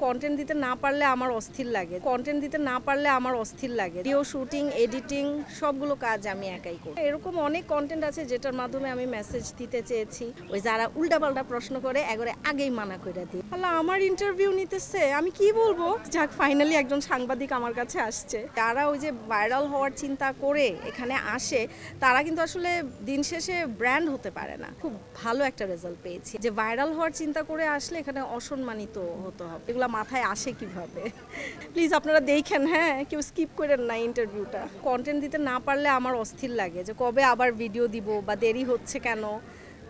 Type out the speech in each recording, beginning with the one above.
Content দিতে না পারলে আমার অস্থির লাগে। ভিডিও শুটিং, এডিটিং সবগুলো কাজ আমি একাই করি। এরকম অনেক কন্টেন্ট আছে যেটার মাধ্যমে আমি মেসেজ দিতে চেয়েছি। ওই যারা উল্টাপাল্টা প্রশ্ন করে এগরে আগেই মানা করে দিই। আল্লাহ, আমার ইন্টারভিউ নিতেছে, আমি কি বলবো? যাক, ফাইনালি একজন সাংবাদিক আমার কাছে আসছে। তারা ওই যে ভাইরাল হওয়ার চিন্তা করে এখানে আসে, তারা কিন্তু আসলে দিন শেষে ব্র্যান্ড হতে পারে না। খুব ভালো একটা রেজাল্ট পেয়েছি যে ভাইরাল হওয়ার চিন্তা করে আসলে এখানে অসম্মানিত হতে হবে। এগুলো মাথায় আসে কিভাবে? প্লিজ আপনারা দেখেন, হ্যাঁ, কেউ স্কিপ করেন না ইন্টারভিউটা। কন্টেন্ট দিতে না পারলে আমার অস্থির লাগে যে কবে আবার ভিডিও দিব বা দেরি হচ্ছে কেন।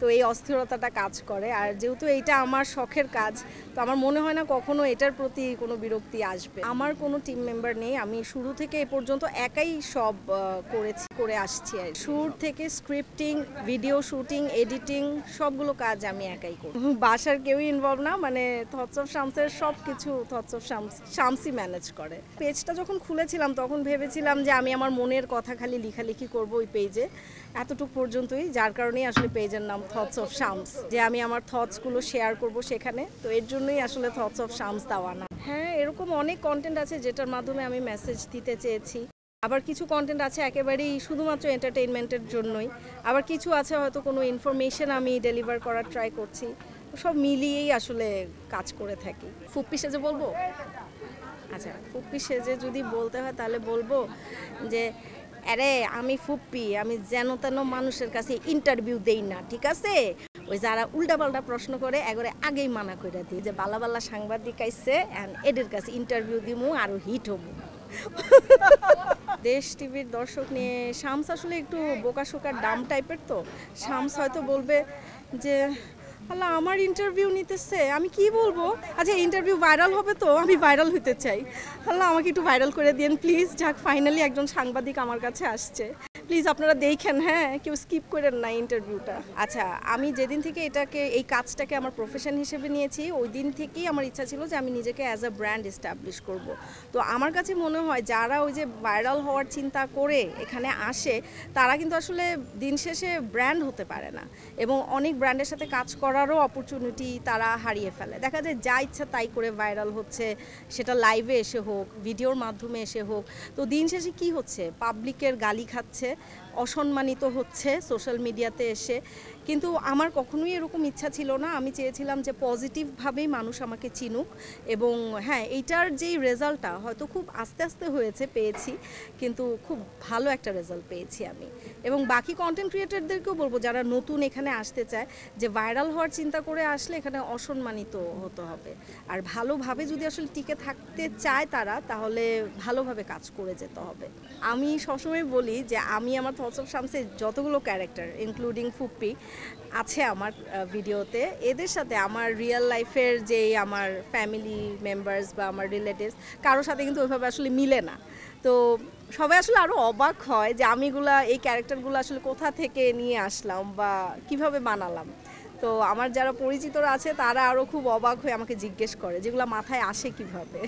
তো এই অস্থিরতাটা কাজ করে। আর যেহেতু এইটা আমার শখের কাজ, তো আমার মনে হয় না কখনো এটার প্রতি কোনো বিরক্তি আসবে। আমার কোনো টিম মেম্বার নেই, আমি শুরু থেকে এ পর্যন্ত একাই সব করে আসছি। আর শুট থেকে স্ক্রিপ্টিং, ভিডিও শুটিং, এডিটিং সবগুলো কাজ আমি একাই করি। বাসার কেউই ইনভলভ না, মানে থটস অফ শামসের সব কিছু থটস অফ শামসই ম্যানেজ করে। পেজটা যখন খুলেছিলাম তখন ভেবেছিলাম যে আমি আমার মনের কথা খালি লেখালেখি করবো ওই পেজে, এতটুকু পর্যন্তই। যার কারণেই আসলে পেজের নাম থটস অফ শামস, যে আমি আমার থটসগুলো শেয়ার করব সেখানে। তো এর জন্যই আসলে থটস অফ শামস দেওয়া না। হ্যাঁ, এরকম অনেক কন্টেন্ট আছে যেটার মাধ্যমে আমি মেসেজ দিতে চেয়েছি। আবার কিছু কন্টেন্ট আছে একেবারেই শুধুমাত্র এন্টারটেইনমেন্টের জন্যই। আবার কিছু আছে হয়তো কোনো ইনফরমেশন আমি ডেলিভার করার ট্রাই করছি। সব মিলিয়েই আসলে কাজ করে থাকি। ফুপ্পি সেজে বলবো? আচ্ছা, ফুপ্পি সেজে যদি বলতে হয় তাহলে বলবো যে, আরে আমি ফুপ্পি, আমি যেন তেন মানুষের কাছে ইন্টারভিউ দেই না, ঠিক আছে? ওই যারা উল্টাপাল্টা প্রশ্ন করে এগরে আগেই মানা করে দিই যে বালা বালা সাংবাদিক আইছে, এদের কাছে ইন্টারভিউ দিমু আরো হিট হবো। দেশ টিভির দর্শক নিয়ে শামস আসলে একটু বোকাশোকার ডাম টাইপের। তো শামস হয়তো বলবে যে, আল্লাহ, আমার ইন্টারভিউ নিতেছে, আমি কি বলবো? আচ্ছা, ইন্টারভিউ ভাইরাল হবে, তো আমি ভাইরাল হতে চাই। আল্লাহ, আমাকে একটু ভাইরাল করে দিন প্লিজ। যাক, ফাইনালি একজন সাংবাদিক আমার কাছে আসছে। প্লিজ আপনারা দেখেন, হ্যাঁ, কেউ স্কিপ করেন না ইন্টারভিউটা। আচ্ছা, আমি যেদিন থেকে এই কাজটাকে আমার প্রফেশন হিসেবে নিয়েছি, ওই দিন থেকেই আমার ইচ্ছা ছিল যে আমি নিজেকে অ্যাজ আ ব্র্যান্ড এস্টাবলিশ করব। তো আমার কাছে মনে হয় যারা ওই যে ভাইরাল হওয়ার চিন্তা করে এখানে আসে, তারা কিন্তু আসলে দিন শেষে ব্র্যান্ড হতে পারে না, এবং অনেক ব্র্যান্ডের সাথে কাজ করারও অপরচুনিটি তারা হারিয়ে ফেলে। দেখা যায় যা ইচ্ছা তাই করে ভাইরাল হচ্ছে, সেটা লাইভে এসে হোক, ভিডিওর মাধ্যমে এসে হোক। তো দিন শেষে কি হচ্ছে? পাবলিকের গালি খাচ্ছে, অসম্মানিত হচ্ছে সোশ্যাল মিডিয়াতে এসে। কিন্তু আমার কখনোই এরকম ইচ্ছা ছিল না। আমি চেয়েছিলাম যে পজিটিভভাবেই মানুষ আমাকে চিনুক, এবং হ্যাঁ, এইটার যেই রেজাল্টটা হয়তো খুব আস্তে আস্তে পেয়েছি, কিন্তু খুব ভালো একটা রেজাল্ট পেয়েছি আমি। এবং বাকি কন্টেন্ট ক্রিয়েটরদেরকেও বলবো যারা নতুন এখানে আসতে চায়, যে ভাইরাল হওয়ার চিন্তা করে আসলে এখানে অসম্মানিত হতে হবে। আর ভালোভাবে যদি আসলে টিকে থাকতে চায় তারা, তাহলে ভালোভাবে কাজ করে যেতে হবে। আমি সবসময় বলি যে আমি আমার থটস অফ শামসের যতগুলো ক্যারেক্টার, ইনক্লুডিং ফুপ্পি, আছে আমার ভিডিওতে, এদের সাথে আমার রিয়েল লাইফের যেই আমার ফ্যামিলি মেম্বার্স বা আমার রিলেটিভস, কারোর সাথে কিন্তু ওইভাবে আসলে মিলে না। তো সবাই আসলে আরও অবাক হয় যে এই ক্যারেক্টারগুলো আসলে কোথা থেকে নিয়ে আসলাম বা কিভাবে বানালাম। তো আমার যারা পরিচিতরা আছে তারা আরও খুব অবাক হয়ে আমাকে জিজ্ঞেস করে যেগুলো মাথায় আসে কিভাবে।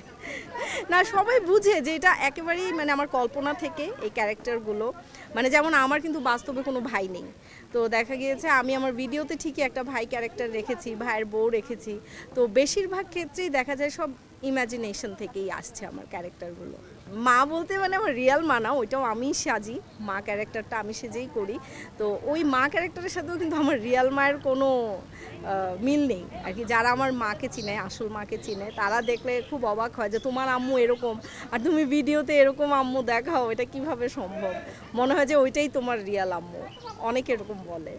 না, সবাই বুঝে যে এটা একেবারেই মানে আমার কল্পনা থেকে এই ক্যারেক্টারগুলো। মানে যেমন আমার কিন্তু বাস্তবে কোনো ভাই নেই, তো দেখা গিয়েছে আমি আমার ভিডিওতে ঠিকই একটা ভাই ক্যারেক্টার রেখেছি, ভাইয়ের বউ রেখেছি। তো বেশিরভাগ ক্ষেত্রেই দেখা যায় সব ইমাজিনেশন থেকেই আসছে আমার ক্যারেক্টারগুলো। মা বলতে মানে আমার রিয়েল মা না, ওইটাও আমি সাজি, মা ক্যারেক্টারটা আমি সেজেই করি। তো ওই মা ক্যারেক্টারের সাথেও কিন্তু আমার রিয়েল মায়ের কোনো মিল নেই আর কি। যারা আমার মাকে চিনে, আসল মাকে চিনে, তারা দেখলে খুব অবাক হয় যে তোমার আম্মু এরকম, আর তুমি ভিডিওতে এরকম আম্মু দেখাও, এটা কিভাবে সম্ভব? মনে হয় যে ওইটাই তোমার রিয়েল আম্মু, অনেকে এরকম বলে।